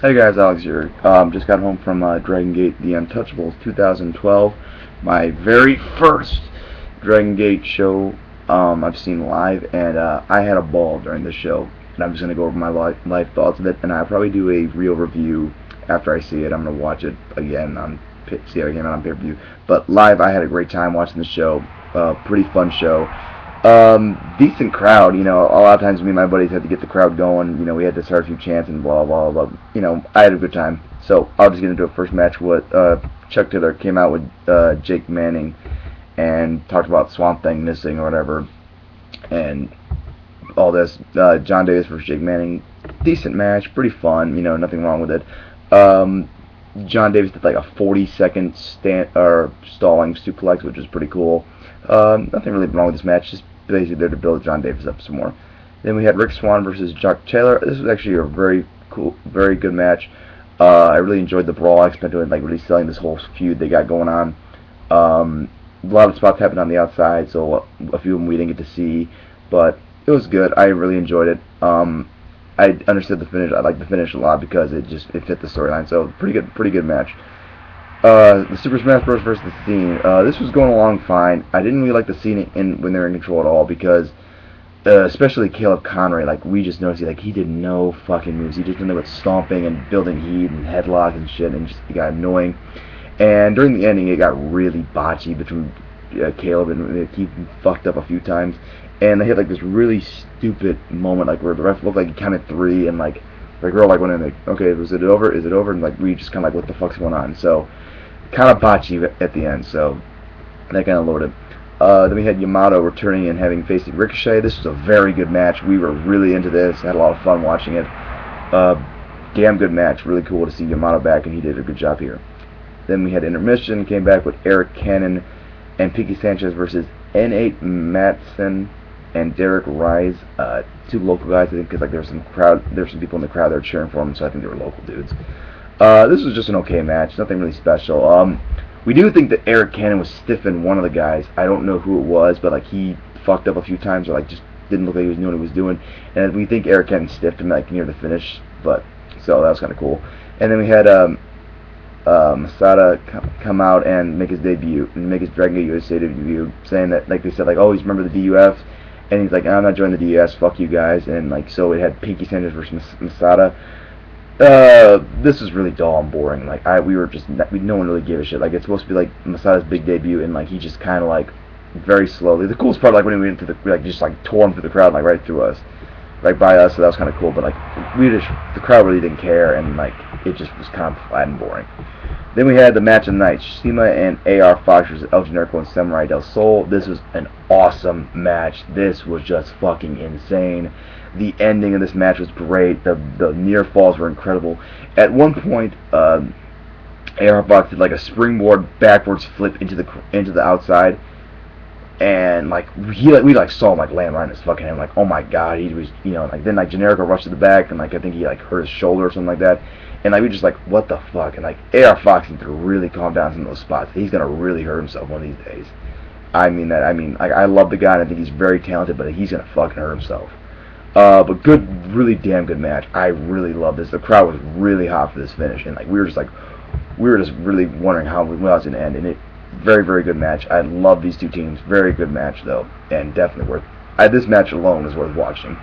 Hey guys, Alex here. Just got home from Dragon Gate The Untouchables 2012, my very first Dragon Gate show I've seen live, and I had a ball during this show. And I'm just gonna go over my life thoughts of it, and I'll probably do a real review after I see it. I'm gonna watch it again on see how it came out on pay-per-view. But live, I had a great time watching the show. Pretty fun show. Decent crowd, a lot of times me and my buddies had to get the crowd going, we had to start a few chants and blah, blah, blah, I had a good time. So, I'll just get into a first match with, Chuck Taylor came out with, Jake Manning, and talked about Swann thing missing or whatever, and all this, Jon Davis versus Jake Manning, decent match, pretty fun, nothing wrong with it. Jon Davis did like a 40-second stalling suplex, which was pretty cool. Nothing really wrong with this match, just basically there to build Jon Davis up some more. Then we had Rick Swann versus Chuck Taylor. This was actually a very cool, very good match. I really enjoyed the brawl. I expected it, really selling this whole feud they got going on. A lot of spots happened on the outside, so a few of them we didn't get to see, but it was good. I really enjoyed it. I understood the finish. I liked the finish a lot because it fit the storyline. So pretty good match. The Super Smash Bros. Versus the Scene. This was going along fine. I didn't really like the Scene when they were in control at all because, especially Caleb Conroy, we just noticed he did no fucking moves. He just did with stomping and building heat and headlock and shit, and it got annoying. And during the ending, it got really botchy between Caleb and he fucked up a few times. And they had this really stupid moment where the ref looked like he counted 3 and the girl went in okay, is it over? Is it over? And we just kind of what the fuck's going on? So kind of botchy at the end, so that kind of lowered it. Then we had YAMATO returning and having faced Ricochet. This was a very good match. We were really into this. Had a lot of fun watching it. Damn good match. Really cool to see YAMATO back, and he did a good job here. Then we had intermission. Came back with Arik Cannon and Pinkie Sanchez versus N8 Mattson and Ryze. 2 local guys, I think, because there was some people in the crowd that were cheering for them, so I think they were local dudes. This was just an okay match, nothing really special. We do think that Arik Cannon was stiffing one of the guys. I don't know who it was, but he fucked up a few times, or just didn't look like he was knowing what he was doing. And we think Arik Cannon stiffed him near the finish, so that was kind of cool. And then we had Masada come out and make his debut, and make his Dragon Gate USA debut, saying that they said oh, he's a member of the DUF, and he's like, I'm not joining the DUS, fuck you guys. And so it had Pinkie Sanchez versus Masada. This was really dull and boring. No one really gave a shit. It's supposed to be Masada's big debut, and he just kind of very slowly. The coolest part, when we went into the just tore him through the crowd, right through us, right by us. So that was kind of cool. But the crowd really didn't care, and it just was kind of flat and boring. Then we had the match of the night: CIMA and AR Fox versus Generico and Samuray Del Sol. This was an awesome match. This was just fucking insane. The ending of this match was great. The near falls were incredible. At one point, AR Fox did a springboard backwards flip into the outside, and we saw him land right in his fucking hand. Oh my god, he was then Generico rushed to the back, and I think he hurt his shoulder or something like that. And we just what the fuck? And AR Fox needs to really calm down some of those spots. He's gonna really hurt himself one of these days. I love the guy, and I think he's very talented, but he's gonna fucking hurt himself. But good, really damn good match. I really love this. The crowd was really hot for this finish, and we were just really wondering how it was gonna end. And it, very, very good match. I love these two teams. Very good match though, and definitely worth. This match alone is worth watching.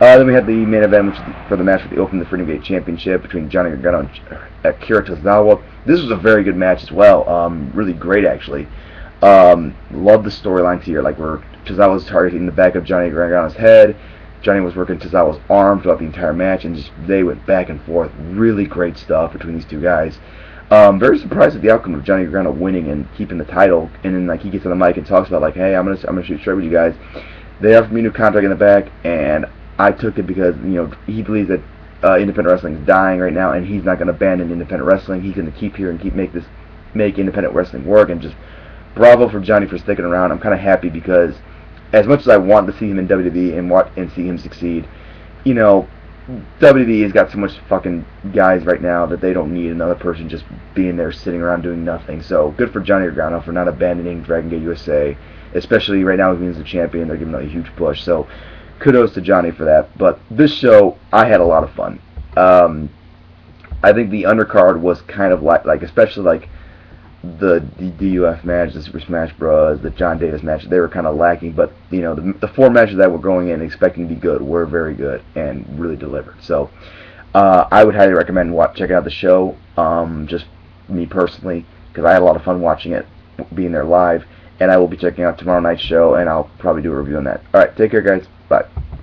Then we had the main event, which is for the match for the Open the Freedom Gate Championship between Johnny Gargano and Akira Tozawa. This was a very good match as well. Really great actually. Love the storylines here, where Tozawa was targeting the back of Johnny Gargano's head. Johnny was working Tozawa's arm throughout the entire match, and they went back and forth. Really great stuff between these two guys. Very surprised at the outcome of Johnny Gargano winning and keeping the title. And then he gets on the mic and talks about hey, I'm gonna shoot straight with you guys. They offered me a new contract in the back, and I took it because he believes that independent wrestling is dying right now, and he's not going to abandon independent wrestling. He's going to keep here and make independent wrestling work. And just bravo for Johnny for sticking around. I'm kind of happy because as much as I want to see him in WWE and see him succeed, WWE has got so much fucking guys right now that they don't need another person just being there sitting around doing nothing. So good for Johnny Gargano for not abandoning Dragon Gate USA, especially right now he's the champion. They're giving him a huge push. So kudos to Johnny for that. But this show, I had a lot of fun. I think the undercard was kind of like especially like the DUF match, the Super Smash Bros, the Jon Davis match, they were kind of lacking, but you know the 4 matches that were going in expecting to be good were very good and really delivered. So I would highly recommend checking out the show. Just me personally, because I had a lot of fun watching it, being there live, and I will be checking out tomorrow night's show, and I'll probably do a review on that. All right, take care, guys. Bye.